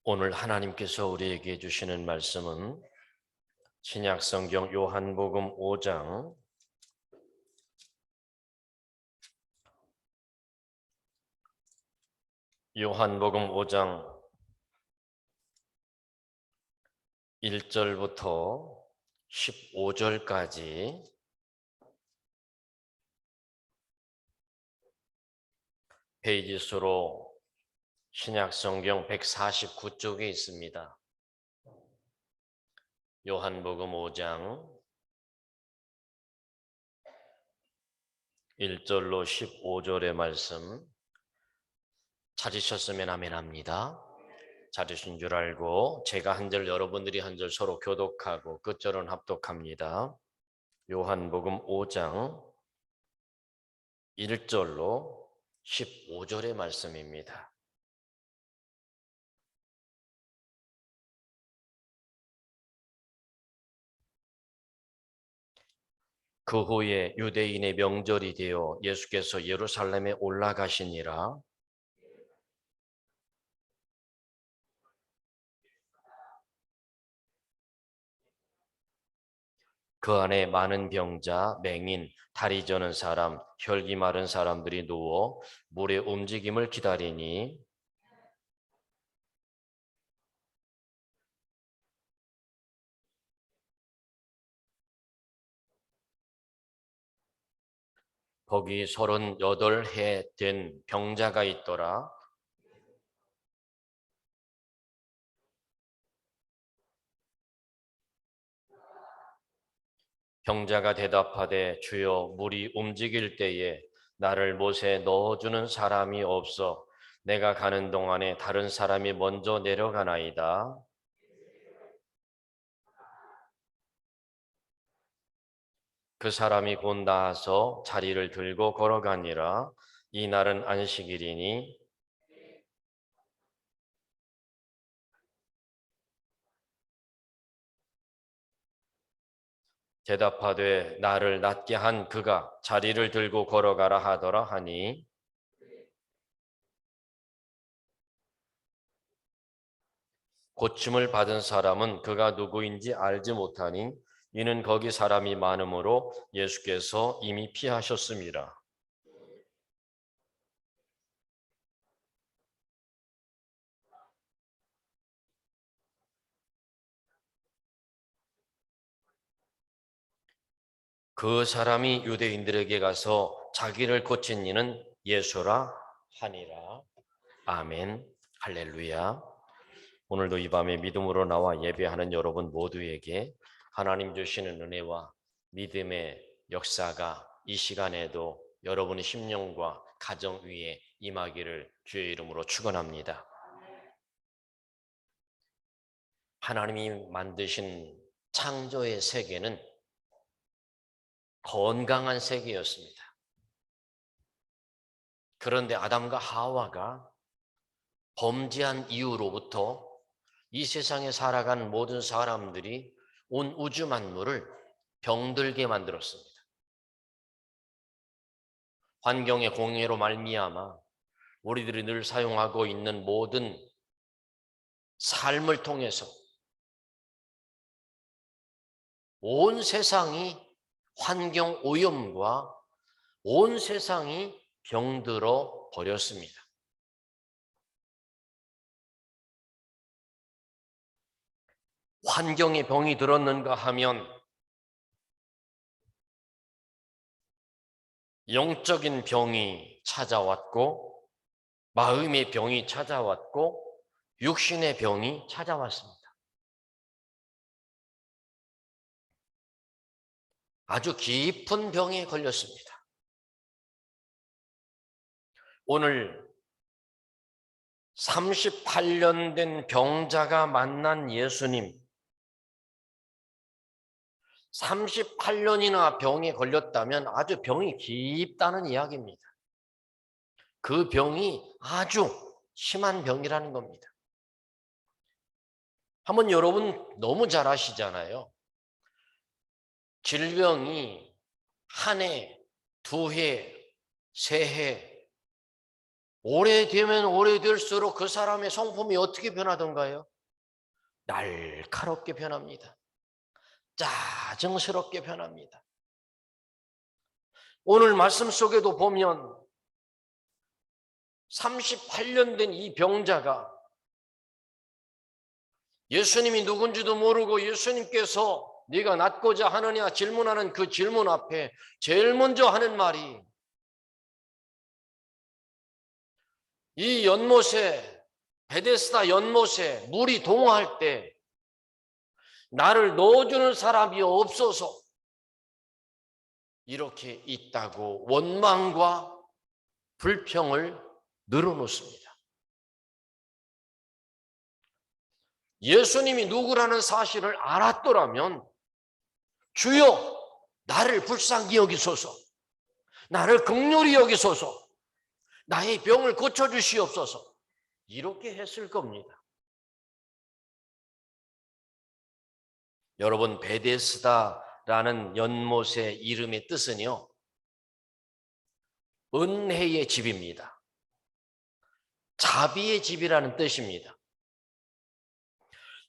오늘 하나님께서 우리에게 주시는 말씀은 신약성경 요한복음 5장 1절부터 15절까지 페이지 수로 신약성경 149쪽에 있습니다. 요한복음 5장 1절로 15절의 말씀 찾으셨으면 아멘합니다. 찾으신 줄 알고 제가 한 절 여러분들이 한 절 서로 교독하고 끝절은 합독합니다. 요한복음 5장 1절로 15절의 말씀입니다. 그 후에 유대인의 명절이 되어 예수께서 예루살렘에 올라가시니라. 그 안에 많은 병자, 맹인, 다리 저는 사람, 혈기 마른 사람들이 누워 물의 움직임을 기다리니 거기 38해 된 병자가 있더라. 병자가 대답하되 주여 물이 움직일 때에 나를 못에 넣어주는 사람이 없어 내가 가는 동안에 다른 사람이 먼저 내려가나이다. 그 사람이 곧 나아서 자리를 들고 걸어가니라. 이 날은 안식일이니 대답하되 나를 낫게 한 그가 자리를 들고 걸어가라 하더라 하니 고침을 받은 사람은 그가 누구인지 알지 못하니 이는 거기 사람이 많으므로 예수께서 이미 피하셨습니다. 그 사람이 유대인들에게 가서 자기를 고친 이는 예수라 하니라. 아멘. 할렐루야. 오늘도 이 밤에 믿음으로 나와 예배하는 여러분 모두에게 하나님 주시는 은혜와 믿음의 역사가 이 시간에도 여러분의 심령과 가정 위에 임하기를 주의 이름으로 축원합니다. 하나님이 만드신 창조의 세계는 건강한 세계였습니다. 그런데 아담과 하와가 범죄한 이후로부터 이 세상에 살아간 모든 사람들이 온 우주 만물을 병들게 만들었습니다. 환경의 공해로 말미암아 우리들이 늘 사용하고 있는 모든 삶을 통해서 온 세상이 환경 오염과 온 세상이 병들어 버렸습니다. 환경에 병이 들었는가 하면 영적인 병이 찾아왔고 마음의 병이 찾아왔고 육신의 병이 찾아왔습니다. 아주 깊은 병에 걸렸습니다. 오늘 38년 된 병자가 만난 예수님, 38년이나 병에 걸렸다면 아주 병이 깊다는 이야기입니다. 그 병이 아주 심한 병이라는 겁니다. 한번 여러분 너무 잘 아시잖아요. 질병이 한 해, 두 해, 세 해, 오래되면 오래될수록 그 사람의 성품이 어떻게 변하던가요? 날카롭게 변합니다. 짜증스럽게 변합니다. 오늘 말씀 속에도 보면 38년 된 이 병자가 예수님이 누군지도 모르고 예수님께서 네가 낫고자 하느냐 질문하는 그 질문 앞에 제일 먼저 하는 말이 이 연못에, 베데스다 연못에 물이 동화할 때 나를 넣어주는 사람이 없어서 이렇게 있다고 원망과 불평을 늘어놓습니다. 예수님이 누구라는 사실을 알았더라면 주여 나를 불쌍히 여기소서, 나를 긍휼히 여기소서, 나의 병을 고쳐주시옵소서, 이렇게 했을 겁니다. 여러분, 베데스다라는 연못의 이름의 뜻은요, 은혜의 집입니다. 자비의 집이라는 뜻입니다.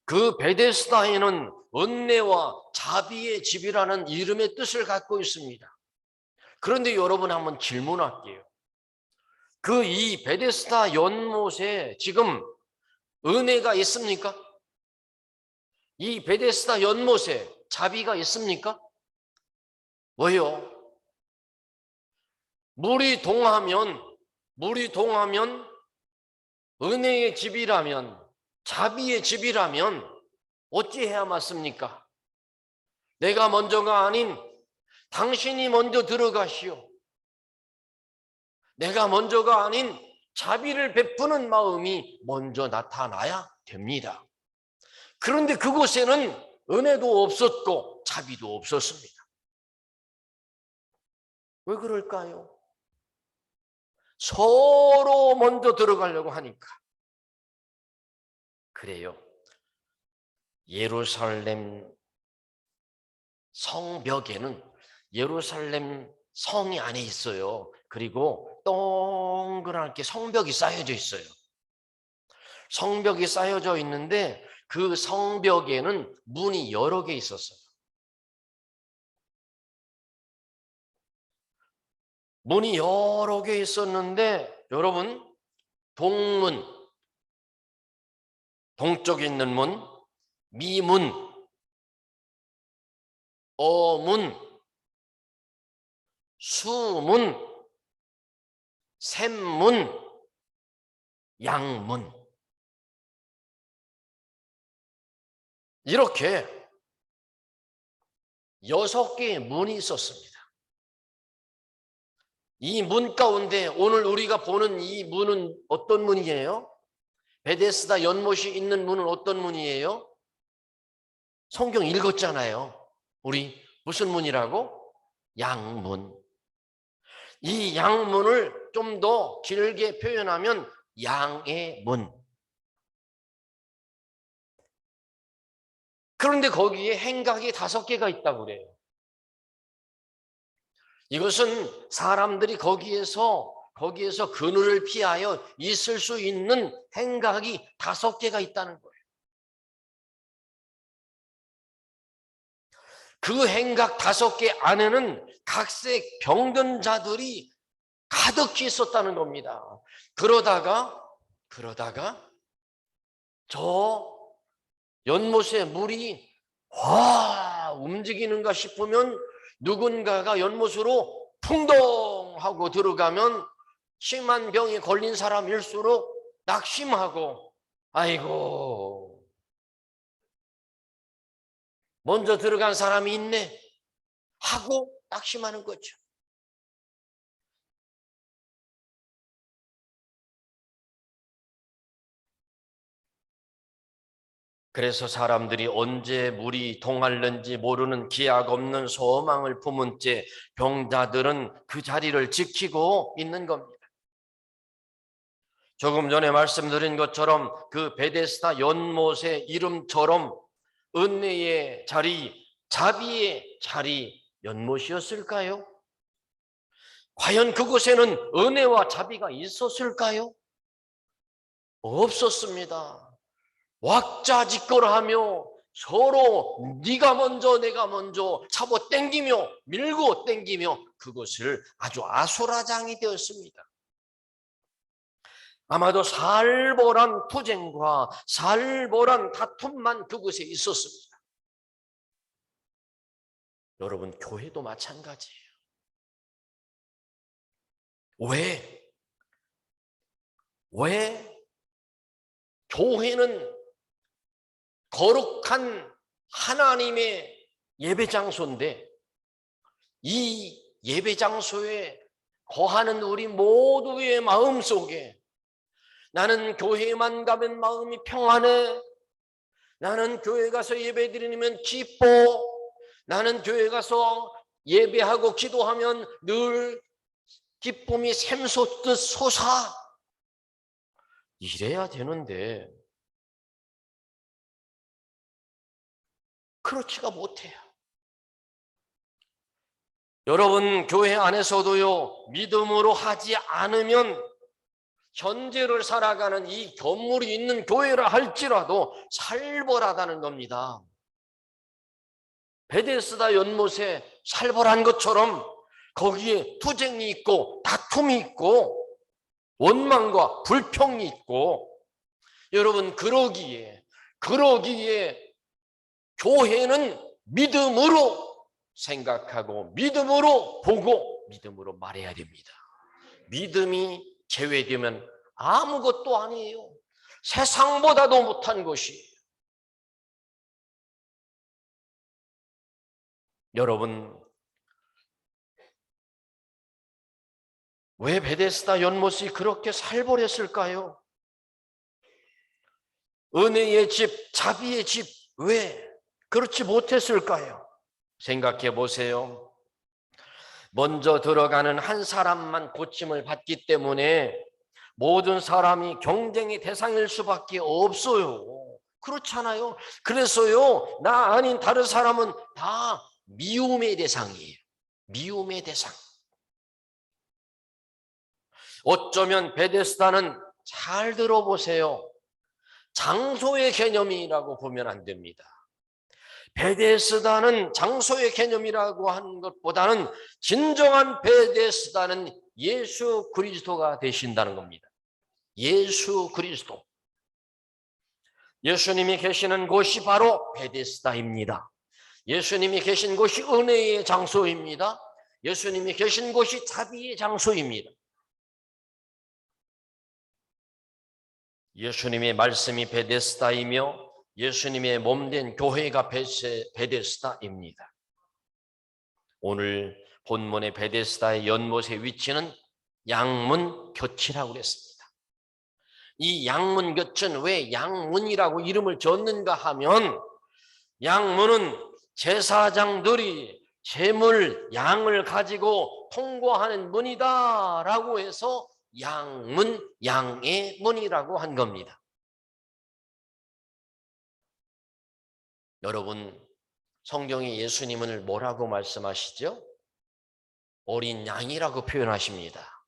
그 베데스다에는 은혜와 자비의 집이라는 이름의 뜻을 갖고 있습니다. 그런데 여러분, 한번 질문할게요. 그 이 베데스다 연못에 지금 은혜가 있습니까? 이 베데스다 연못에 자비가 있습니까? 왜요? 물이 동하면 은혜의 집이라면, 자비의 집이라면 어찌해야 맞습니까? 내가 먼저가 아닌 당신이 먼저 들어가시오. 내가 먼저가 아닌 자비를 베푸는 마음이 먼저 나타나야 됩니다. 그런데 그곳에는 은혜도 없었고 자비도 없었습니다. 왜 그럴까요? 서로 먼저 들어가려고 하니까. 그래요. 예루살렘 성벽에는 예루살렘 성이 안에 있어요. 그리고 동그랗게 성벽이 쌓여져 있어요. 성벽이 쌓여져 있는데 그 성벽에는 문이 여러 개 있었어요. 문이 여러 개 있었는데 여러분, 동문, 동쪽에 있는 문, 미문, 어문, 수문, 샘문, 양문, 이렇게 6개의 문이 있었습니다. 이 문 가운데 오늘 우리가 보는 이 문은 어떤 문이에요? 베데스다 연못이 있는 문은 어떤 문이에요? 성경 읽었잖아요. 우리 무슨 문이라고? 양문. 이 양문을 좀 더 길게 표현하면 양의 문. 그런데 거기에 행각이 5개가 있다고 그래요. 이것은 사람들이 거기에서 그늘을 피하여 있을 수 있는 행각이 5개가 있다는 거예요. 그 행각 5개 안에는 각색 병든 자들이 가득히 있었다는 겁니다. 그러다가 저 연못에 물이 확 움직이는가 싶으면 누군가가 연못으로 풍덩하고 들어가면 심한 병에 걸린 사람일수록 낙심하고 아이고 먼저 들어간 사람이 있네 하고 낙심하는 거죠. 그래서 사람들이 언제 물이 동할는지 모르는 기약 없는 소망을 품은 채 병자들은 그 자리를 지키고 있는 겁니다. 조금 전에 말씀드린 것처럼 그 베데스다 연못의 이름처럼 은혜의 자리, 자비의 자리, 연못이었을까요? 과연 그곳에는 은혜와 자비가 있었을까요? 없었습니다. 왁자지껄하며 서로 네가 먼저 내가 먼저 잡아 당기며 밀고 당기며 그것을 아주 아수라장이 되었습니다. 아마도 살벌한 투쟁과 살벌한 다툼만 그곳에 있었습니다. 여러분, 교회도 마찬가지예요. 왜 교회는 거룩한 하나님의 예배장소인데 이 예배장소에 거하는 우리 모두의 마음속에 나는 교회만 가면 마음이 평안해, 나는 교회 가서 예배드리면 기뻐, 나는 교회 가서 예배하고 기도하면 늘 기쁨이 샘솟듯 솟아, 이래야 되는데 그렇지가 못해요. 여러분, 교회 안에서도요, 믿음으로 하지 않으면 현재를 살아가는 이 건물이 있는 교회라 할지라도 살벌하다는 겁니다. 베데스다 연못에 살벌한 것처럼 거기에 투쟁이 있고 다툼이 있고 원망과 불평이 있고, 여러분, 그러기에 교회는 믿음으로 생각하고 믿음으로 보고 믿음으로 말해야 됩니다. 믿음이 제외되면 아무것도 아니에요. 세상보다도 못한 것이에요. 여러분, 왜 베데스다 연못이 그렇게 살벌했을까요? 은혜의 집, 자비의 집, 왜 그렇지 못했을까요? 생각해 보세요. 먼저 들어가는 한 사람만 고침을 받기 때문에 모든 사람이 경쟁의 대상일 수밖에 없어요. 그렇잖아요. 그래서요, 나 아닌 다른 사람은 다 미움의 대상이에요. 미움의 대상. 어쩌면 베데스다는, 잘 들어보세요, 장소의 개념이라고 보면 안 됩니다. 베데스다는 장소의 개념이라고 하는 것보다는 진정한 베데스다는 예수 그리스도가 되신다는 겁니다. 예수 그리스도. 예수님이 계시는 곳이 바로 베데스다입니다. 예수님이 계신 곳이 은혜의 장소입니다. 예수님이 계신 곳이 자비의 장소입니다. 예수님의 말씀이 베데스다이며 예수님의 몸된 교회가 베데스다입니다. 오늘 본문의 베데스다의 연못의 위치는 양문 곁이라고 그랬습니다. 이 양문 곁은 왜 양문이라고 이름을 줬는가 하면, 양문은 제사장들이 제물, 양을 가지고 통과하는 문이다라고 해서 양문, 양의 문이라고 한 겁니다. 여러분, 성경에 예수님을 뭐라고 말씀하시죠? 어린 양이라고 표현하십니다.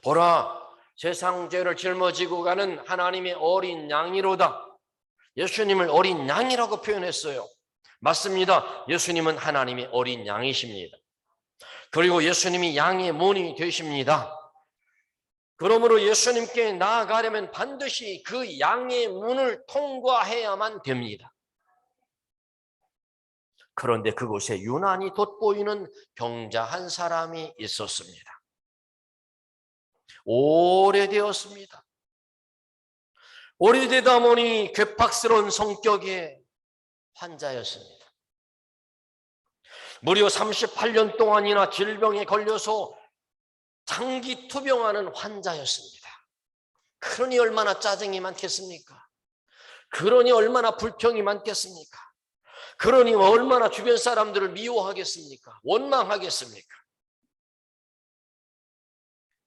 보라, 세상 죄를 짊어지고 가는 하나님의 어린 양이로다. 예수님을 어린 양이라고 표현했어요. 맞습니다. 예수님은 하나님의 어린 양이십니다. 그리고 예수님이 양의 문이 되십니다. 그러므로 예수님께 나아가려면 반드시 그 양의 문을 통과해야만 됩니다. 그런데 그곳에 유난히 돋보이는 병자 한 사람이 있었습니다. 오래되었습니다. 오래되다 보니 괴팍스러운 성격의 환자였습니다. 무려 38년 동안이나 질병에 걸려서 장기 투병하는 환자였습니다. 그러니 얼마나 짜증이 많겠습니까? 그러니 얼마나 불평이 많겠습니까? 그러니 얼마나 주변 사람들을 미워하겠습니까? 원망하겠습니까?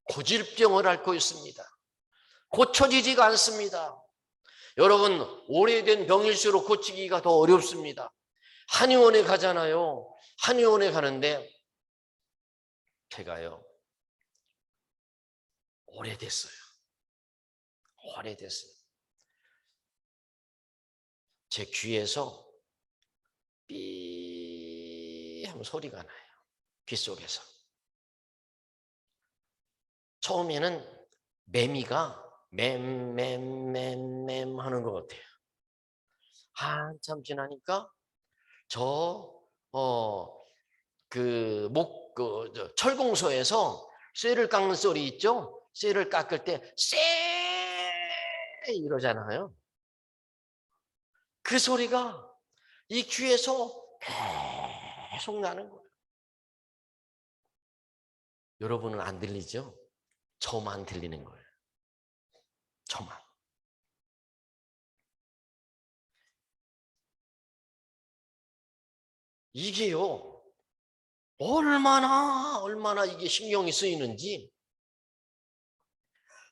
고질병을 앓고 있습니다. 고쳐지지가 않습니다. 여러분, 오래된 병일수록 고치기가 더 어렵습니다. 한의원에 가잖아요. 한의원에 가는데 제가요, 오래됐어요. 오래됐어요. 제 귀에서 삐 하면 소리가 나요. 귀 속에서. 처음에는 매미가 맴 하는 것 같아요. 한참 지나니까 철공소에서 쇠를 깎는 소리 있죠? 쇠를 깎을 때 쇠 이러잖아요. 그 소리가 이 귀에서 계속 나는 거예요. 여러분은 안 들리죠? 저만 들리는 거예요. 저만. 이게요, 얼마나 이게 신경이 쓰이는지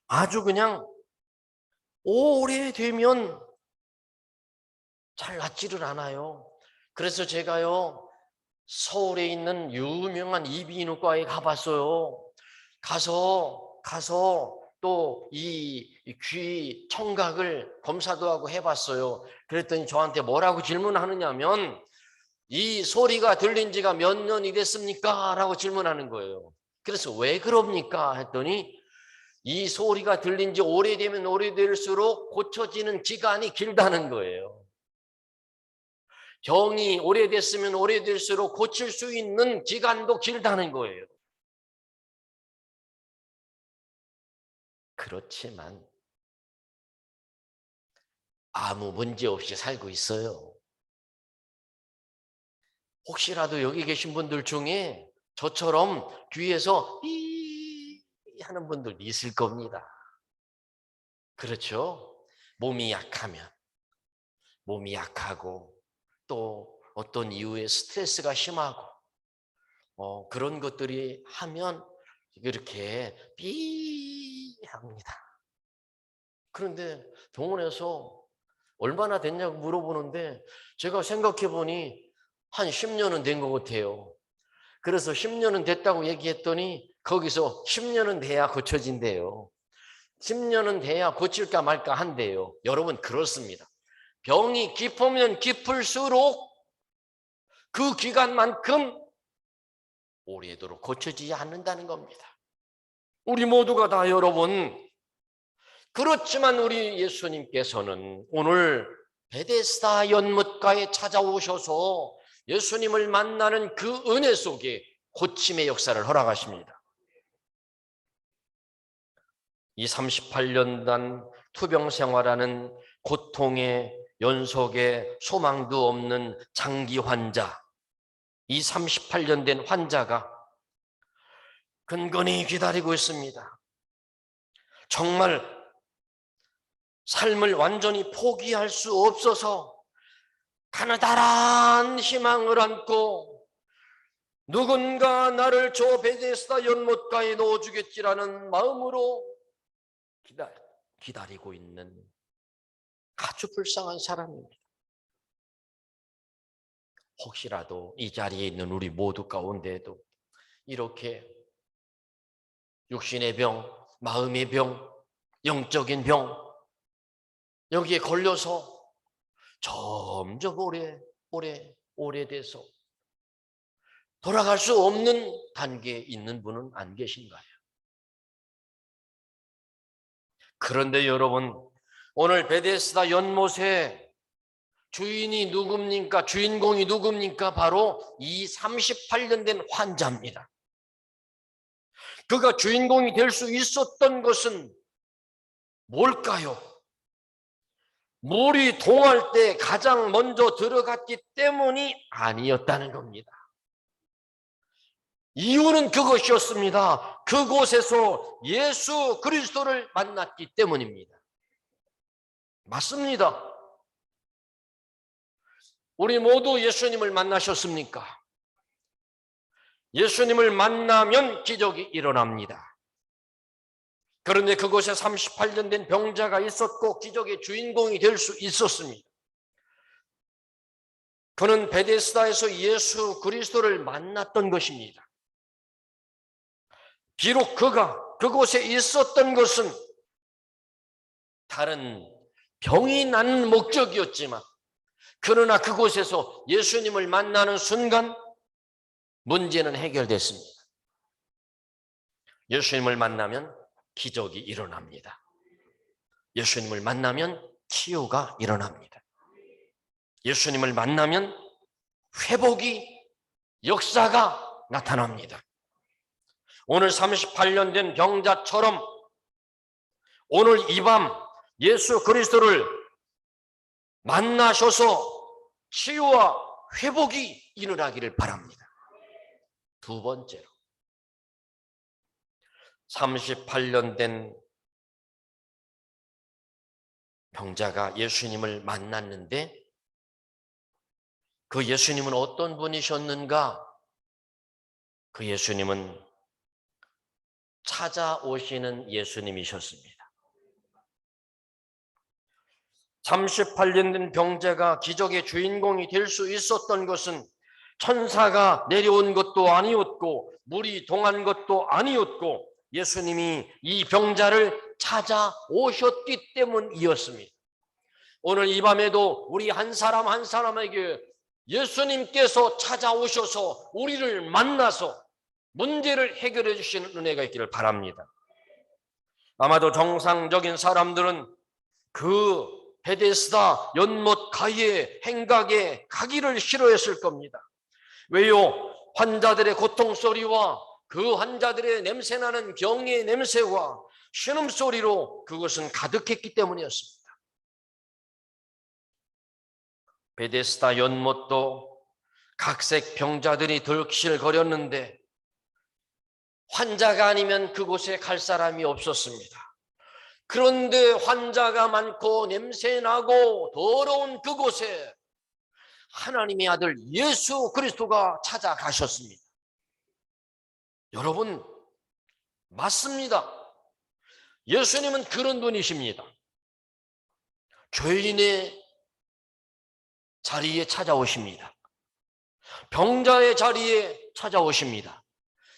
아주 그냥 오래되면 잘 낫지를 않아요. 그래서 제가요, 서울에 있는 유명한 이비인후과에 가봤어요. 가서 또 이 귀 청각을 검사도 하고 해봤어요. 그랬더니 저한테 뭐라고 질문하느냐면, 이 소리가 들린 지가 몇 년이 됐습니까? 라고 질문하는 거예요. 그래서 왜 그럽니까? 했더니 이 소리가 들린 지 오래되면 오래될수록 고쳐지는 기간이 길다는 거예요. 병이 오래됐으면 오래될수록 고칠 수 있는 기간도 길다는 거예요. 그렇지만 아무 문제 없이 살고 있어요. 혹시라도 여기 계신 분들 중에 저처럼 귀에서 삐 하는 분들 있을 겁니다. 그렇죠? 몸이 약하고 또 어떤 이유에 스트레스가 심하고 그런 것들이 하면 이렇게 삐 합니다. 그런데 병원에서 얼마나 됐냐고 물어보는데 제가 생각해 보니 한 10년은 된 것 같아요. 그래서 10년은 됐다고 얘기했더니 거기서 10년은 돼야 고쳐진대요. 10년은 돼야 고칠까 말까 한대요. 여러분, 그렇습니다. 병이 깊으면 깊을수록 그 기간만큼 오래도록 고쳐지지 않는다는 겁니다. 우리 모두가 다 여러분, 그렇지만 우리 예수님께서는 오늘 베데스다 연못가에 찾아오셔서 예수님을 만나는 그 은혜 속에 고침의 역사를 허락하십니다. 이 38년간 투병 생활하는 고통의 연속에 소망도 없는 장기 환자, 이 38년 된 환자가 근근히 기다리고 있습니다. 정말 삶을 완전히 포기할 수 없어서 가느다란 희망을 안고 누군가 나를 저 베데스다 연못가에 넣어주겠지라는 마음으로 기다리고 있는 아주 불쌍한 사람입니다. 혹시라도 이 자리에 있는 우리 모두 가운데에도 이렇게 육신의 병, 마음의 병, 영적인 병 여기에 걸려서 점점 오래돼서 돌아갈 수 없는 단계에 있는 분은 안 계신가요? 그런데 여러분, 오늘 베데스다 연못의 주인이 누굽니까? 주인공이 누굽니까? 바로 이 38년 된 환자입니다. 그가 주인공이 될 수 있었던 것은 뭘까요? 물이 동할 때 가장 먼저 들어갔기 때문이 아니었다는 겁니다. 이유는 그것이었습니다. 그곳에서 예수 그리스도를 만났기 때문입니다. 맞습니다. 우리 모두 예수님을 만나셨습니까? 예수님을 만나면 기적이 일어납니다. 그런데 그곳에 38년 된 병자가 있었고 기적의 주인공이 될 수 있었습니다. 그는 베데스다에서 예수 그리스도를 만났던 것입니다. 비록 그가 그곳에 있었던 것은 다른 병이 나는 목적이었지만 그러나 그곳에서 예수님을 만나는 순간 문제는 해결됐습니다. 예수님을 만나면 기적이 일어납니다. 예수님을 만나면 치유가 일어납니다. 예수님을 만나면 회복이 역사가 나타납니다. 오늘 38년 된 병자처럼 오늘 이 밤 예수 그리스도를 만나셔서 치유와 회복이 일어나기를 바랍니다. 두 번째로 38년 된 병자가 예수님을 만났는데 그 예수님은 어떤 분이셨는가? 그 예수님은 찾아오시는 예수님이셨습니다. 38년 된 병자가 기적의 주인공이 될 수 있었던 것은 천사가 내려온 것도 아니었고 물이 동한 것도 아니었고 예수님이 이 병자를 찾아오셨기 때문이었습니다. 오늘 이 밤에도 우리 한 사람 한 사람에게 예수님께서 찾아오셔서 우리를 만나서 문제를 해결해 주시는 은혜가 있기를 바랍니다. 아마도 정상적인 사람들은 그 베데스다 연못 가에 행각에 가기를 싫어했을 겁니다. 왜요? 환자들의 고통소리와 그 환자들의 냄새나는 병의 냄새와 신음소리로 그것은 가득했기 때문이었습니다. 베데스다 연못도 각색 병자들이 덜실거렸는데 환자가 아니면 그곳에 갈 사람이 없었습니다. 그런데 환자가 많고 냄새나고 더러운 그곳에 하나님의 아들 예수 그리스도가 찾아가셨습니다. 여러분, 맞습니다. 예수님은 그런 분이십니다. 죄인의 자리에 찾아오십니다. 병자의 자리에 찾아오십니다.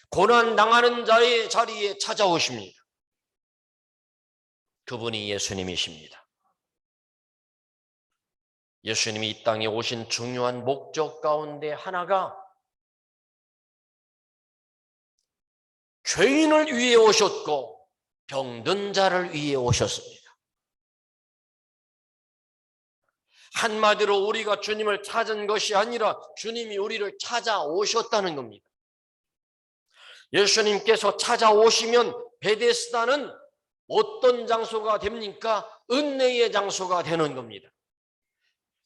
고난당하는 자의 자리에 찾아오십니다. 그분이 예수님이십니다. 예수님이 이 땅에 오신 중요한 목적 가운데 하나가 죄인을 위해 오셨고 병든 자를 위해 오셨습니다. 한마디로 우리가 주님을 찾은 것이 아니라 주님이 우리를 찾아오셨다는 겁니다. 예수님께서 찾아오시면 베데스다는 어떤 장소가 됩니까? 은혜의 장소가 되는 겁니다.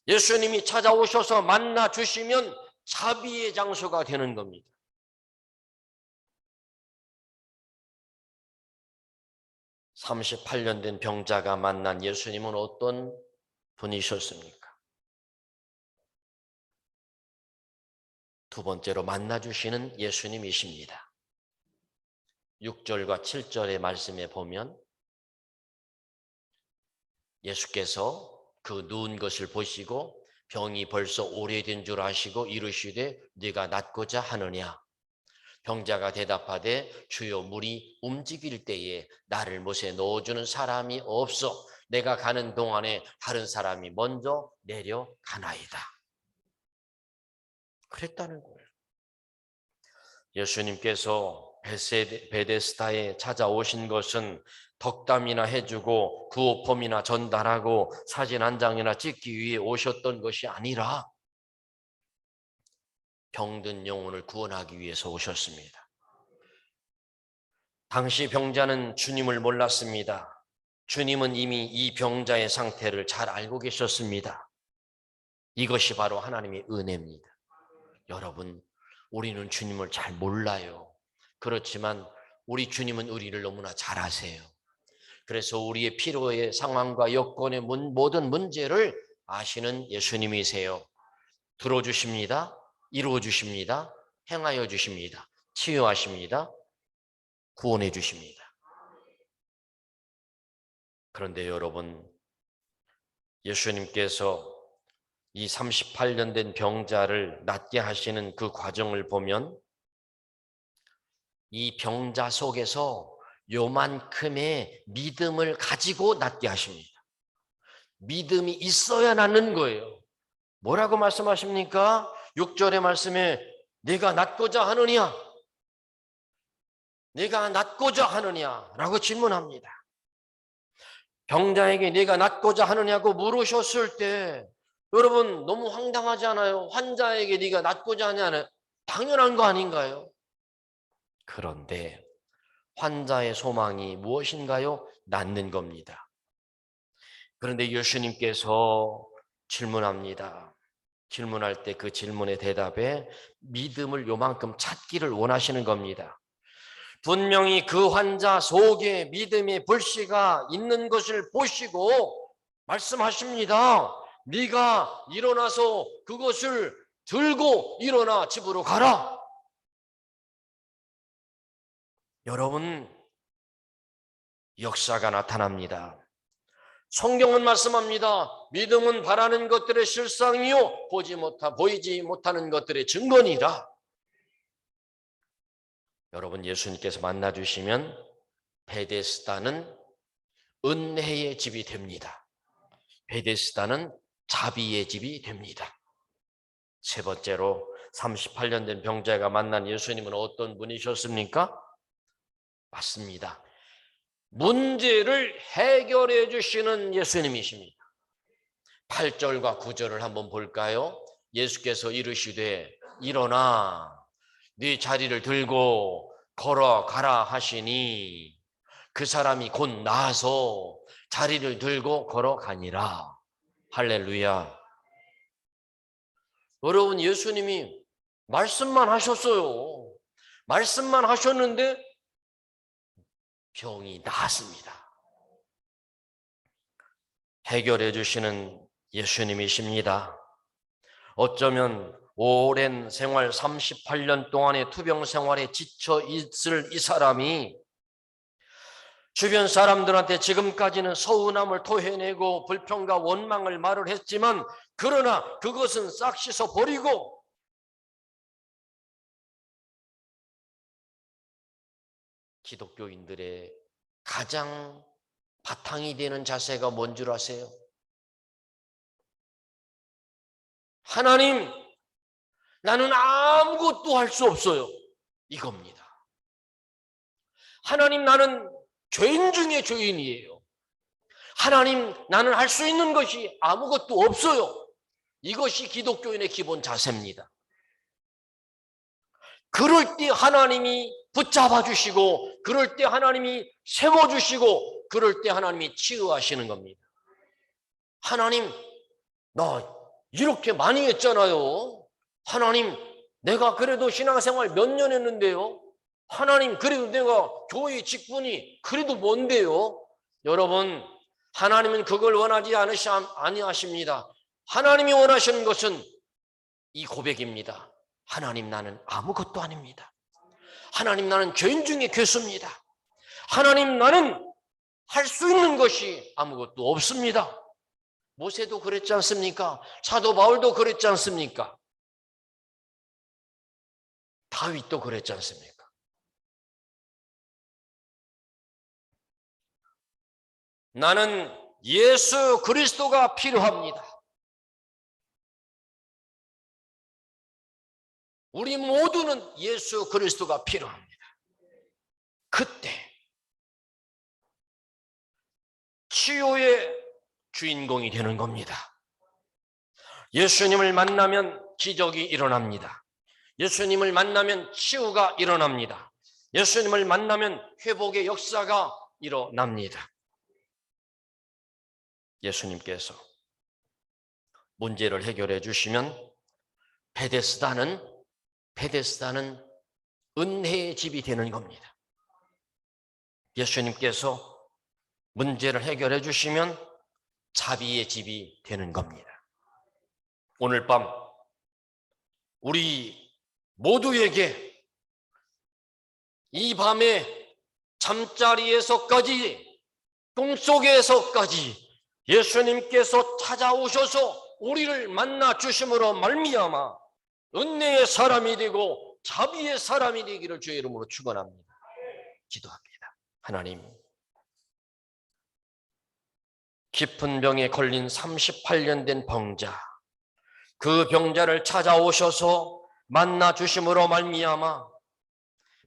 예수님이 찾아오셔서 만나 주시면 자비의 장소가 되는 겁니다. (38년) 된 병자가 만난 예수님은 어떤 분이셨습니까? 두 번째로 만나주시는 예수님이십니다. 6절과 7절의 말씀에 보면 예수께서 그 누운 것을 보시고 병이 벌써 오래된 줄 아시고 이르시되 네가 낫고자 하느냐? 병자가 대답하되 주여 물이 움직일 때에 나를 못에 넣어주는 사람이 없어 내가 가는 동안에 다른 사람이 먼저 내려가나이다. 그랬다는 거예요. 예수님께서 베데스다에 찾아오신 것은 덕담이나 해주고 구호품이나 전달하고 사진 한 장이나 찍기 위해 오셨던 것이 아니라 병든 영혼을 구원하기 위해서 오셨습니다. 당시 병자는 주님을 몰랐습니다. 주님은 이미 이 병자의 상태를 잘 알고 계셨습니다. 이것이 바로 하나님의 은혜입니다. 여러분, 우리는 주님을 잘 몰라요. 그렇지만 우리 주님은 우리를 너무나 잘 아세요. 그래서 우리의 필요의 상황과 여건의 모든 문제를 아시는 예수님이세요. 들어주십니다. 이루어주십니다. 행하여 주십니다. 치유하십니다. 구원해 주십니다. 그런데 여러분, 예수님께서 이 38년 된 병자를 낫게 하시는 그 과정을 보면 이 병자 속에서 요만큼의 믿음을 가지고 낫게 하십니다. 믿음이 있어야 낫는 거예요. 뭐라고 말씀하십니까? 6절의 말씀에 내가 낫고자 하느냐? 내가 낫고자 하느냐라고 질문합니다. 병자에게 내가 낫고자 하느냐고 물으셨을 때 여러분 너무 황당하지 않아요? 환자에게 네가 낫고자 하냐는 당연한 거 아닌가요? 그런데 환자의 소망이 무엇인가요? 낫는 겁니다. 그런데 예수님께서 질문합니다. 질문할 때 그 질문의 대답에 믿음을 요만큼 찾기를 원하시는 겁니다. 분명히 그 환자 속에 믿음의 불씨가 있는 것을 보시고 말씀하십니다. 네가 일어나서 그것을 들고 일어나 집으로 가라. 여러분, 역사가 나타납니다. 성경은 말씀합니다. 믿음은 바라는 것들의 실상이요 보이지 못하는 것들의 증거니라. 여러분, 예수님께서 만나주시면 베데스다는 은혜의 집이 됩니다. 베데스다는 자비의 집이 됩니다. 세 번째로 38년 된 병자가 만난 예수님은 어떤 분이셨습니까? 맞습니다. 문제를 해결해 주시는 예수님이십니다. 8절과 9절을 한번 볼까요? 예수께서 이르시되 일어나 네 자리를 들고 걸어가라 하시니 그 사람이 곧 나아서 자리를 들고 걸어가니라. 할렐루야. 여러분, 예수님이 말씀만 하셨어요. 말씀만 하셨는데 병이 나았습니다. 해결해 주시는 예수님이십니다. 어쩌면 오랜 생활 38년 동안의 투병 생활에 지쳐 있을 이 사람이 주변 사람들한테 지금까지는 서운함을 토해내고 불평과 원망을 말을 했지만 그러나 그것은 싹 씻어버리고 기독교인들의 가장 바탕이 되는 자세가 뭔 줄 아세요? 하나님, 나는 아무것도 할 수 없어요. 이겁니다. 하나님, 나는 죄인 중에 죄인이에요. 하나님, 나는 할 수 있는 것이 아무것도 없어요. 이것이 기독교인의 기본 자세입니다. 그럴 때 하나님이 붙잡아 주시고, 그럴 때 하나님이 세워주시고, 그럴 때 하나님이 치유하시는 겁니다. 하나님, 나 이렇게 많이 했잖아요. 하나님, 내가 그래도 신앙생활 몇 년 했는데요. 하나님, 그래도 내가 교회 직분이 그래도 뭔데요? 여러분, 하나님은 그걸 원하지 아니하십니다. 하나님이 원하시는 것은 이 고백입니다. 하나님, 나는 아무것도 아닙니다. 하나님, 나는 죄인 중에 괴수입니다. 하나님, 나는 할 수 있는 것이 아무것도 없습니다. 모세도 그랬지 않습니까? 사도 바울도 그랬지 않습니까? 다윗도 그랬지 않습니까? 나는 예수 그리스도가 필요합니다. 우리 모두는 예수 그리스도가 필요합니다. 그때 치유의 주인공이 되는 겁니다. 예수님을 만나면 기적이 일어납니다. 예수님을 만나면 치유가 일어납니다. 예수님을 만나면 회복의 역사가 일어납니다. 예수님께서 문제를 해결해 주시면 베데스다는 은혜의 집이 되는 겁니다. 예수님께서 문제를 해결해 주시면 자비의 집이 되는 겁니다. 오늘 밤 우리 모두에게 이 밤에 잠자리에서까지 꿈속에서까지 예수님께서 찾아오셔서 우리를 만나 주심으로 말미암아 은혜의 사람이 되고 자비의 사람이 되기를 주의 이름으로 축원합니다. 기도합니다. 하나님, 깊은 병에 걸린 38년 된 병자, 그 병자를 찾아오셔서 만나 주심으로 말미암아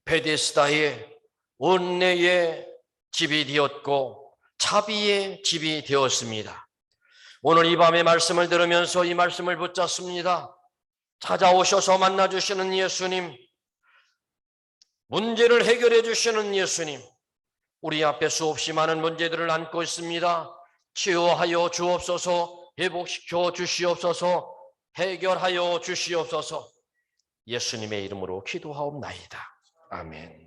베데스다의 은혜의 집이 되었고 자비의 집이 되었습니다. 오늘 이 밤의 말씀을 들으면서 이 말씀을 붙잡습니다. 찾아오셔서 만나 주시는 예수님, 문제를 해결해 주시는 예수님, 우리 앞에 수없이 많은 문제들을 안고 있습니다. 치유하여 주옵소서, 회복시켜 주시옵소서, 해결하여 주시옵소서. 예수님의 이름으로 기도하옵나이다. 아멘.